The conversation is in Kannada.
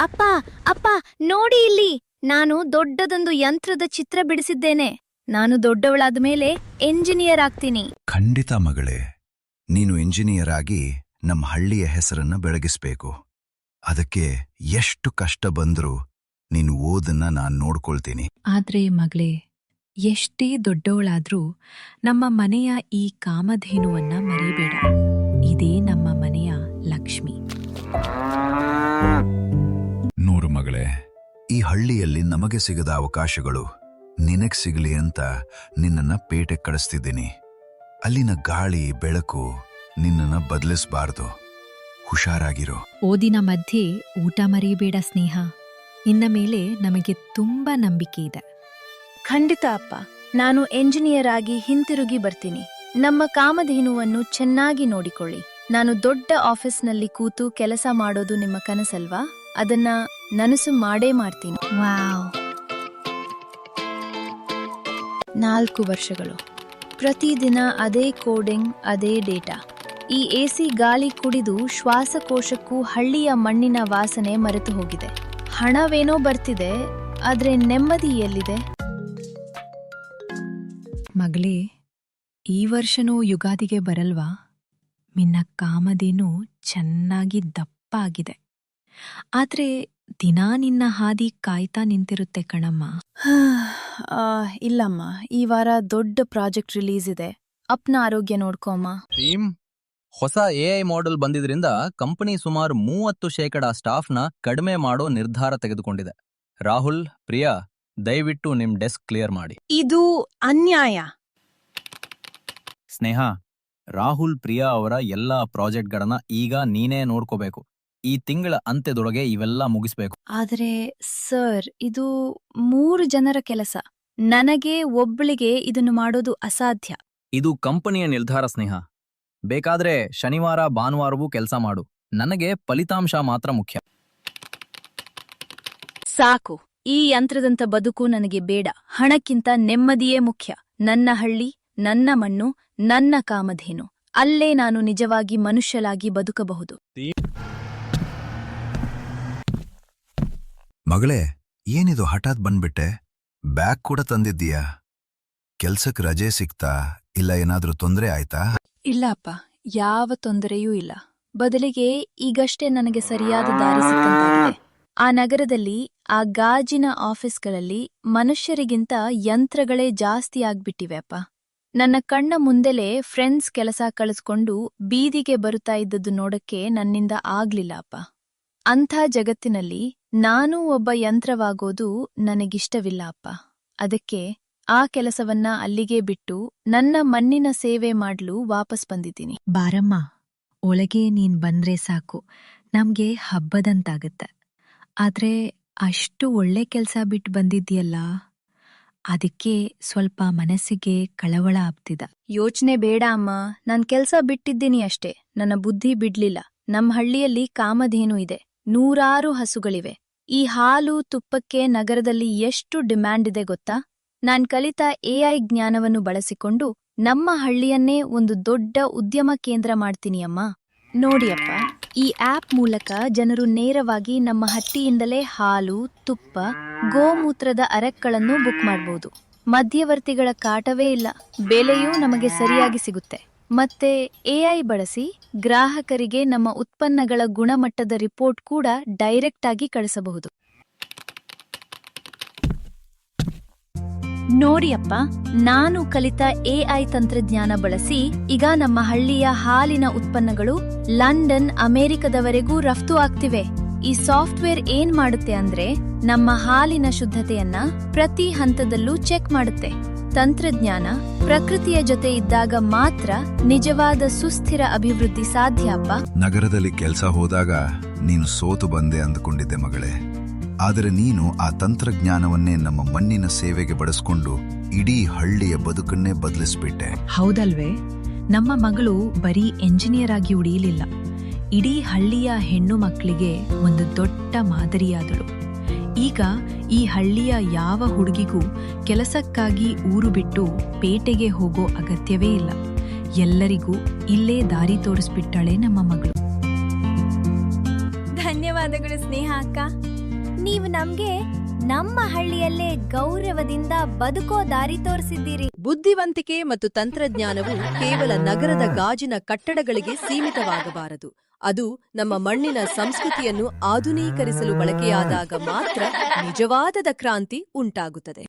ಅಪ್ಪ ಅಪ್ಪ ನೋಡಿ ಇಲ್ಲಿ, ನಾನು ದೊಡ್ಡದೊಂದು ಯಂತ್ರದ ಚಿತ್ರ ಬಿಡಿಸಿದ್ದೇನೆ. ನಾನು ದೊಡ್ಡವಳಾದ ಮೇಲೆ ಎಂಜಿನಿಯರ್ ಆಗ್ತೀನಿ. ಖಂಡಿತ ಮಗಳೇ, ನೀನು ಎಂಜಿನಿಯರ್ ಆಗಿ ನಮ್ಮ ಹಳ್ಳಿಯ ಹೆಸರನ್ನ ಬೆಳಗಿಸ್ಬೇಕು. ಅದಕ್ಕೆ ಎಷ್ಟು ಕಷ್ಟ ಬಂದ್ರೂ ನೀನು ಓದನ್ನ ನಾನ್ ನೋಡ್ಕೊಳ್ತೀನಿ. ಆದ್ರೆ ಮಗಳೇ, ಎಷ್ಟೇ ದೊಡ್ಡವಳಾದ್ರೂ ನಮ್ಮ ಮನೆಯ ಈ ಕಾಮಧೇನುವನ್ನ ಮರಿಬೇಡ. ಇದೇ ನಮ್ಮ ಮನೆಯ ಲಕ್ಷ್ಮಿ. ನೋಡು ಮಗಳೇ, ಈ ಹಳ್ಳಿಯಲ್ಲಿ ನಮಗೆ ಸಿಗದ ಅವಕಾಶಗಳು ನಿನಗ್ ಸಿಗಲಿ ಅಂತ ನಿನ್ನನ್ನ ಪೇಟೆ ಕಳಿಸ್ತಿದ್ದೀನಿ. ಅಲ್ಲಿನ ಗಾಳಿ ಬೆಳಕು ನಿನ್ನನ್ನ ಬದಲಿಸಬಾರ್ದು. ಹುಷಾರಾಗಿರೋ. ಓದಿನ ಮಧ್ಯೆ ಊಟ ಮರಿಬೇಡ ಸ್ನೇಹ. ಇನ್ನ ಮೇಲೆ ನಮಗೆ ತುಂಬಾ ನಂಬಿಕೆ ಇದೆ. ಖಂಡಿತ ಅಪ್ಪ, ನಾನು ಎಂಜಿನಿಯರ್ ಆಗಿ ಹಿಂತಿರುಗಿ ಬರ್ತೀನಿ. ನಮ್ಮ ಕಾಮಧೇನುವನ್ನು ಚೆನ್ನಾಗಿ ನೋಡಿಕೊಳ್ಳಿ. ನಾನು ದೊಡ್ಡ ಆಫೀಸ್ನಲ್ಲಿ ಕೂತು ಕೆಲಸ ಮಾಡೋದು ನಿಮ್ಮ ಕನಸಲ್ವಾ? ಅದನ್ನ ನನಸು ಮಾಡೇ ಮಾಡ್ತೀನಿ. ವಾವ್! 4 ವರ್ಷಗಳು, ಪ್ರತಿದಿನ ಅದೇ ಕೋಡಿಂಗ್, ಅದೇ ಡೇಟಾ. ಈ ಎಸಿ ಗಾಳಿ ಕುಡಿದು ಶ್ವಾಸಕೋಶಕ್ಕೂ ಹಳ್ಳಿಯ ಮಣ್ಣಿನ ವಾಸನೆ ಮರೆತು ಹೋಗಿದೆ. ಹಣವೇನೋ ಬರ್ತಿದೆ, ಆದ್ರೆ ನೆಮ್ಮದಿ ಎಲ್ಲಿದೆ? ಮಗಳೇ, ಈ ವರ್ಷನೂ ಯುಗಾದಿಗೆ ಬರಲ್ವಾ? ನಿನ್ನ ಕಾಮಧೇನು ಚೆನ್ನಾಗಿ ದಪ್ಪ ಆಗಿದೆ. ಆದ್ರೆ ದಿನಾ ನಿನ್ನ ಹಾದಿ ಕಾಯ್ತಾ ನಿಂತಿರುತ್ತೆ ಕಣಮ್ಮ. ಇಲ್ಲಮ್ಮ, ಈ ವಾರ ದೊಡ್ಡ ಪ್ರಾಜೆಕ್ಟ್ ರಿಲೀಸ್ ಇದೆ. ಅಪ್ನ ಆರೋಗ್ಯ ನೋಡ್ಕೊಮ್ಮ. ಟೀಮ್, ಹೊಸ ಎಐ ಮಾಡೆಲ್ ಬಂದಿದ್ರಿಂದ ಕಂಪನಿ ಸುಮಾರು 30% ಸ್ಟಾಫ್ನ ಕಡಿಮೆ ಮಾಡೋ ನಿರ್ಧಾರ ತೆಗೆದುಕೊಂಡಿದೆ. ರಾಹುಲ್, ಪ್ರಿಯಾ, ದಯವಿಟ್ಟು ನಿಮ್ ಡೆಸ್ಕ್ ಕ್ಲಿಯರ್ ಮಾಡಿ. ಇದು ಅನ್ಯಾಯ. ಸ್ನೇಹ, ರಾಹುಲ್, ಪ್ರಿಯಾ ಅವರ ಎಲ್ಲಾ ಪ್ರಾಜೆಕ್ಟ್ಗಳನ್ನ ಈಗ ನೀನೇ ನೋಡ್ಕೋಬೇಕು. ಈ ತಿಂಗಳ ಅಂತ್ಯದೊಳಗೆ ಇವೆಲ್ಲ ಮುಗಿಸ್ಬೇಕು. ಆದ್ರೆ ಸರ್, ಇದು 3 ಜನರ ಕೆಲಸ. ನನಗೆ ಒಬ್ಬಳಿಗೆ ಇದನ್ನು ಮಾಡೋದು ಅಸಾಧ್ಯ. ಇದು ಕಂಪನಿಯ ನಿರ್ಧಾರ ಸ್ನೇಹ. ಬೇಕಾದ್ರೆ ಶನಿವಾರ ಭಾನುವಾರವೂ ಕೆಲಸ ಮಾಡು. ನನಗೆ ಫಲಿತಾಂಶ ಮಾತ್ರ ಮುಖ್ಯ. ಸಾಕು, ಈ ಯಂತ್ರದಂತ ಬದುಕು ನನಗೆ ಬೇಡ. ಹಣಕ್ಕಿಂತ ನೆಮ್ಮದಿಯೇ ಮುಖ್ಯ. ನನ್ನ ಹಳ್ಳಿ, ನನ್ನ ಮಣ್ಣು, ನನ್ನ ಕಾಮಧೇನು. ಅಲ್ಲೇ ನಾನು ನಿಜವಾಗಿ ಮನುಷ್ಯಲಾಗಿ ಬದುಕಬಹುದು. ಮಗಳೇ, ಏನಿದು ಹಠಾತ್ ಬಂದ್ಬಿಟ್ಟೆ? ಬ್ಯಾಗ್ ಕೂಡ ತಂದಿದ್ದೀಯಾ? ಕೆಲ್ಸಕ್ ರಜೆ ಸಿಕ್ತಾ? ಇಲ್ಲ ಏನಾದ್ರೂ ತೊಂದ್ರೆ ಆಯ್ತಾ? ಇಲ್ಲ ಅಪ್ಪ, ಯಾವ ತೊಂದರೆಯೂ ಇಲ್ಲ. ಬದಲಿಗೆ ಈಗಷ್ಟೇ ನನಗೆ ಸರಿಯಾದ ದಾರಿ ಸಿಕ್ಕಂತಾಗಿದೆ. ಆ ನಗರದಲ್ಲಿ, ಆ ಗಾಜಿನ ಆಫೀಸ್ಗಳಲ್ಲಿ ಮನುಷ್ಯರಿಗಿಂತ ಯಂತ್ರಗಳೇ ಜಾಸ್ತಿ ಆಗ್ಬಿಟ್ಟಿವೆ ಅಪ್ಪ. ನನ್ನ ಕಣ್ಣ ಮುಂದೆಲೇ ಫ್ರೆಂಡ್ಸ್ ಕೆಲಸ ಕಳಿಸ್ಕೊಂಡು ಬೀದಿಗೆ ಬರುತ್ತಾ ಇದ್ದದ್ದು ನೋಡಕ್ಕೆ ನನ್ನಿಂದ ಆಗ್ಲಿಲ್ಲ ಅಪ್ಪ. ಅಂಥ ಜಗತ್ತಿನಲ್ಲಿ ನಾನೂ ಒಬ್ಬ ಯಂತ್ರವಾಗೋದು ನನಗಿಷ್ಟವಿಲ್ಲ ಅಪ್ಪ. ಅದಕ್ಕೆ ಆ ಕೆಲಸವನ್ನ ಅಲ್ಲಿಗೆ ಬಿಟ್ಟು ನನ್ನ ಮಣ್ಣಿನ ಸೇವೆ ಮಾಡ್ಲು ವಾಪಸ್ ಬಂದಿದ್ದೀನಿ. ಬಾರಮ್ಮ, ಒಳಗೆ ನೀನ್ ಬಂದ್ರೆ ಸಾಕು, ನಮ್ಗೆ ಹಬ್ಬದಂತಾಗತ್ತೆ. ಆದ್ರೆ ಅಷ್ಟು ಒಳ್ಳೆ ಕೆಲ್ಸ ಬಿಟ್ಟು ಬಂದಿದ್ಯಲ್ಲ, ಅದಕ್ಕೆ ಸ್ವಲ್ಪ ಮನಸ್ಸಿಗೆ ಕಳವಳ ಆಗ್ತಿದ. ಯೋಚನೆ ಬೇಡ ಅಮ್ಮ, ನಾನ್ ಕೆಲ್ಸ ಬಿಟ್ಟಿದ್ದೀನಿ ಅಷ್ಟೇ. ನನ್ನ ಬುದ್ಧಿ ಬಿಡ್ಲಿಲ್ಲ. ನಮ್ ಹಳ್ಳಿಯಲ್ಲಿ ಕಾಮಧೇನು ಇದೆ, 100 ಹಸುಗಳಿವೆ. ಈ ಹಾಲು ತುಪ್ಪಕ್ಕೆ ನಗರದಲ್ಲಿ ಎಷ್ಟು ಡಿಮ್ಯಾಂಡ್ ಇದೆ ಗೊತ್ತಾ? ನಾನ್ ಕಲಿತ ಎಐ ಜ್ಞಾನವನ್ನು ಬಳಸಿಕೊಂಡು ನಮ್ಮ ಹಳ್ಳಿಯನ್ನೇ ಒಂದು ದೊಡ್ಡ ಉದ್ಯಮ ಕೇಂದ್ರ ಮಾಡ್ತೀನಿ ಅಮ್ಮ. ನೋಡಿಯಪ್ಪ, ಈ ಆಪ್ ಮೂಲಕ ಜನರು ನೇರವಾಗಿ ನಮ್ಮ ಹಟ್ಟಿಯಿಂದಲೇ ಹಾಲು, ತುಪ್ಪ, ಗೋಮೂತ್ರದ ಅರಕ್ಗಳನ್ನು ಬುಕ್ ಮಾಡಬಹುದು. ಮಧ್ಯವರ್ತಿಗಳ ಕಾಟವೇ ಇಲ್ಲ. ಬೆಲೆಯೂ ನಮಗೆ ಸರಿಯಾಗಿ ಸಿಗುತ್ತೆ. ಮತ್ತೆ ಎಐ ಬಳಸಿ ಗ್ರಾಹಕರಿಗೆ ನಮ್ಮ ಉತ್ಪನ್ನಗಳ ಗುಣಮಟ್ಟದ ರಿಪೋರ್ಟ್ ಕೂಡ ಡೈರೆಕ್ಟ್ ಆಗಿ ಕಳಿಸಬಹುದು. ನೋಡಿಯಪ್ಪ, ನಾನು ಕಲಿತ ಎಐ ತಂತ್ರಜ್ಞಾನ ಬಳಸಿ ಈಗ ನಮ್ಮ ಹಳ್ಳಿಯ ಹಾಲಿನ ಉತ್ಪನ್ನಗಳು ಲಂಡನ್, ಅಮೆರಿಕದವರೆಗೂ ರಫ್ತು ಆಗ್ತಿವೆ. ಈ ಸಾಫ್ಟ್ವೇರ್ ಏನ್ ಮಾಡುತ್ತೆ ಅಂದ್ರೆ, ನಮ್ಮ ಹಾಲಿನ ಶುದ್ಧತೆಯನ್ನ ಪ್ರತಿ ಹಂತದಲ್ಲೂ ಚೆಕ್ ಮಾಡುತ್ತೆ. ತಂತ್ರಜ್ಞಾನ ಪ್ರಕೃತಿಯ ಜೊತೆ ಇದ್ದಾಗ ಮಾತ್ರ ನಿಜವಾದ ಸುಸ್ಥಿರ ಅಭಿವೃದ್ಧಿ ಸಾಧ್ಯ ಅಪ್ಪ. ನಗರದಲ್ಲಿ ಕೆಲ್ಸ ಹೋದಾಗ ನೀನು ಸೋತು ಬಂದೆ ಅಂದುಕೊಂಡಿದ್ದೆ ಮಗಳೇ. ಆದರೆ ನೀನು ಆ ತಂತ್ರಜ್ಞಾನವನ್ನೇ ನಮ್ಮ ಮಣ್ಣಿನ ಸೇವೆಗೆ ಬಳಸ್ಕೊಂಡು ಇಡೀ ಹಳ್ಳಿಯ ಬದುಕನ್ನೇ ಬದಲಿಸ್ಬಿಟ್ಟೆ. ಹೌದಲ್ವೇ? ನಮ್ಮ ಮಗಳು ಬರೀ ಎಂಜಿನಿಯರ್ ಆಗಿ ಉಳಿಯಲಿಲ್ಲ, ಇಡೀ ಹಳ್ಳಿಯ ಹೆಣ್ಣು ಮಕ್ಕಳಿಗೆ ಒಂದು ದೊಡ್ಡ ಮಾದರಿಯಾದಳು. ಈಗ ಈ ಹಳ್ಳಿಯ ಯಾವ ಹುಡುಗಿಗೂ ಕೆಲಸಕ್ಕಾಗಿ ಊರು ಬಿಟ್ಟು ಪೇಟೆಗೆ ಹೋಗೋ ಅಗತ್ಯವೇ ಇಲ್ಲ. ಎಲ್ಲರಿಗೂ ಇಲ್ಲೇ ದಾರಿ ತೋರಿಸ್ಬಿಟ್ಟಾಳೆ ನಮ್ಮ ಮಗಳು. ಧನ್ಯವಾದಗಳು ಸ್ನೇಹ ಅಕ್ಕ. ನೀವು ನಮ್ಗೆ ನಮ್ಮ ಹಳ್ಳಿಯಲ್ಲೇ ಗೌರವದಿಂದ ಬದುಕೋ ದಾರಿ ತೋರಿಸಿದ್ದೀರಿ. ಬುದ್ಧಿವಂತಿಕೆ ಮತ್ತು ತಂತ್ರಜ್ಞಾನವು ಕೇವಲ ನಗರದ ಗಾಜಿನ ಕಟ್ಟಡಗಳಿಗೆ ಸೀಮಿತವಾಗಬಾರದು. ಅದು ನಮ್ಮ ಮಣ್ಣಿನ ಸಂಸ್ಕೃತಿಯನ್ನು ಆಧುನೀಕರಿಸಲು ಬಳಕೆಯಾದಾಗ ಮಾತ್ರ ನಿಜವಾದ ಕ್ರಾಂತಿ ಉಂಟಾಗುತ್ತದೆ.